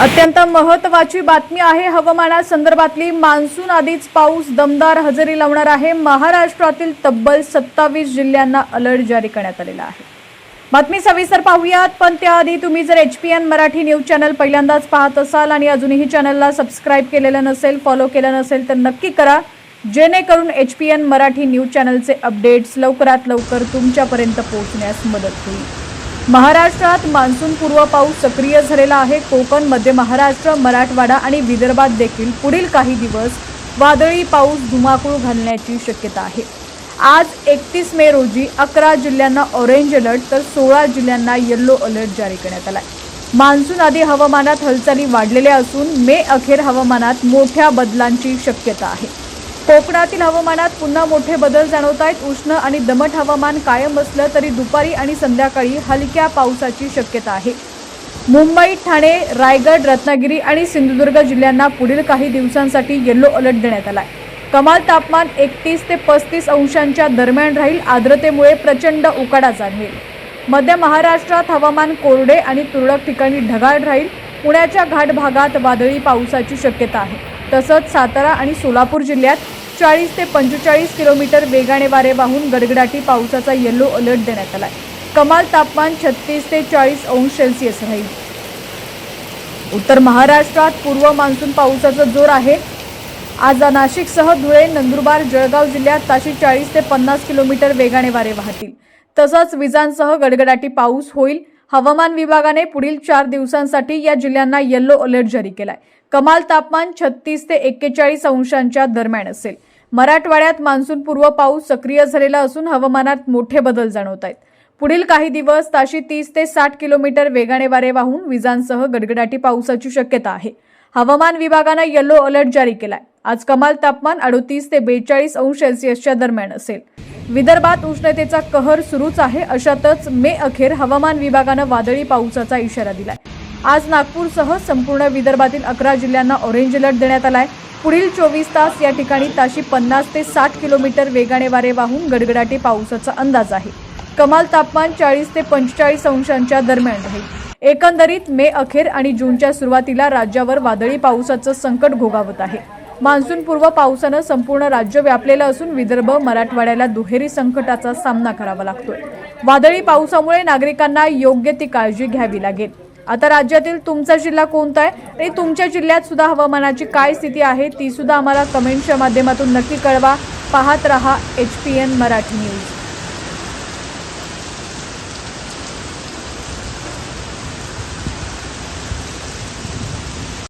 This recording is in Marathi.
अत्यंत महत्त्वाची बातमी आहे। हवामानासंदर्भातली मान्सून आधीच पाऊस दमदार हजेरी लावणार आहे। महाराष्ट्रातील तब्बल 27 जिल्ह्यांना अलर्ट जारी करण्यात आलेला आहे। बातमी सविस्तर पाहूयात, पण त्याआधी तुम्ही जर HPN मराठी न्यूज चॅनल पहिल्यांदाच पाहत असाल आणि अजूनही चॅनलला सबस्क्राइब केलेलं नसेल, फॉलो केलं नसेल तर नक्की करा, जेणेकरून HPN मराठी न्यूज चॅनलचे अपडेट्स लवकरात लवकर तुमच्यापर्यंत पोहोचण्यास मदत होईल। महाराष्ट्रात मान्सून पूर्व पाऊस सक्रिय झालेला आहे। कोकण, मध्य महाराष्ट्र, मराठवाडा आणि विदर्भात देखील पुढील काही दिवस वादळी पाऊस धुमाकूळ घालण्याची शक्यता आहे। आज 31 मे रोजी 11 जिल्ह्यांना ऑरेंज अलर्ट तर 16 जिल्ह्यांना येलो अलर्ट जारी करण्यात आला आहे। मान्सून आधी हवामानात हालचाली वाढलेल्या असून मे अखेर हवामानात मोठ्या बदलांची शक्यता आहे। कोकणातील हवामानात पुन्हा मोठे बदल जाणवत आहेत। उष्ण आणि दमट हवामान कायम असलं तरी दुपारी आणि संध्याकाळी हलक्या पावसाची शक्यता आहे। मुंबई, ठाणे, रायगड, रत्नागिरी आणि सिंधुदुर्ग जिल्ह्यांना पुढील काही दिवसांसाठी येलो अलर्ट देण्यात आला आहे। कमाल तापमान 31 ते 35 अंशांच्या दरम्यान राहील। आर्द्रतेमुळे प्रचंड उकाडा जाणवेल। मध्य महाराष्ट्रात हवामान कोरडे आणि तुरळक ठिकाणी ढगाळ राहील। पुण्याच्या घाट भागात वादळी पावसाची शक्यता आहे। तसंच सातारा आणि सोलापूर जिल्ह्यात 40 ते 45 किलोमीटर वेगाने वारे वाहून गडगडाटी पावसाचा येलो अलर्ट देण्यात आला आहे। कमाल तापमान 36 ते 40 अंश सेल्सिअस राहील। उत्तर महाराष्ट्रात पूर्व मान्सून पावसाचा जोर आहे। आज नाशिकसह धुळे, नंदुरबार, जळगाव जिल्ह्यात ताशी 40 ते 50 किलोमीटर वेगाने वारे वाहतील। तसंच विजांसह गडगडाटी पाऊस होईल। हवामान विभागाने पुढील 4 दिवसांसाठी या जिल्ह्यांना येलो अलर्ट जारी केलाय। कमाल तापमान 36 ते 41 अंशांच्या दरम्यान असेल। मराठवाड्यात मान्सून पूर्व पाऊस सक्रिय झालेला असून हवामानात मोठे बदल जाणवत आहेत। पुढील काही दिवस ताशी 30 ते 60 किलोमीटर वेगाने वारे वाहून विजांसह गडगडाटी पावसाची शक्यता आहे। हवामान विभागाने येलो अलर्ट जारी केलाय। आज कमाल तापमान 38 ते 42 अंश सेल्सिअसच्या दरम्यान असेल। विदर्भात उष्णतेचा कहर सुरूच आहे। अशातच मे अखेर हवामान विभागाने वादळी पावसाचा इशारा दिलाय। आज नागपूरसह संपूर्ण विदर्भातील 11 जिल्ह्यांना ऑरेंज अलर्ट देण्यात आलाय। पुढील 24 तास या ठिकाणी ताशी 50 ते 60 किलोमीटर वेगाने वारे वाहून गडगडाटी पावसाचा अंदाज आहे। कमाल तापमान 40 ते 45 अंशांच्या दरम्यान राहील। एकंदरीत मे अखेर आणि जूनच्या सुरुवातीला राज्यावर वादळी पावसाचं संकट घोघावत आहे। मान्सून पूर्व पावसानं संपूर्ण राज्य व्यापलेलं असून विदर्भ, मराठवाड्याला दुहेरी संकटाचा सामना करावा लागतोय। वादळी पावसामुळे नागरिकांना योग्य ती काळजी घ्यावी लागेल। आता राज्यातील तुमचा जिल्हा कोणता आहे आणि तुमच्या जिल्ह्यात सुद्धा हवामानाची काय स्थिती आहे ती सुद्धा आम्हाला कमेंटच्या माध्यमातून नक्की कळवा। पाहत रहा HPN मराठी न्यूज।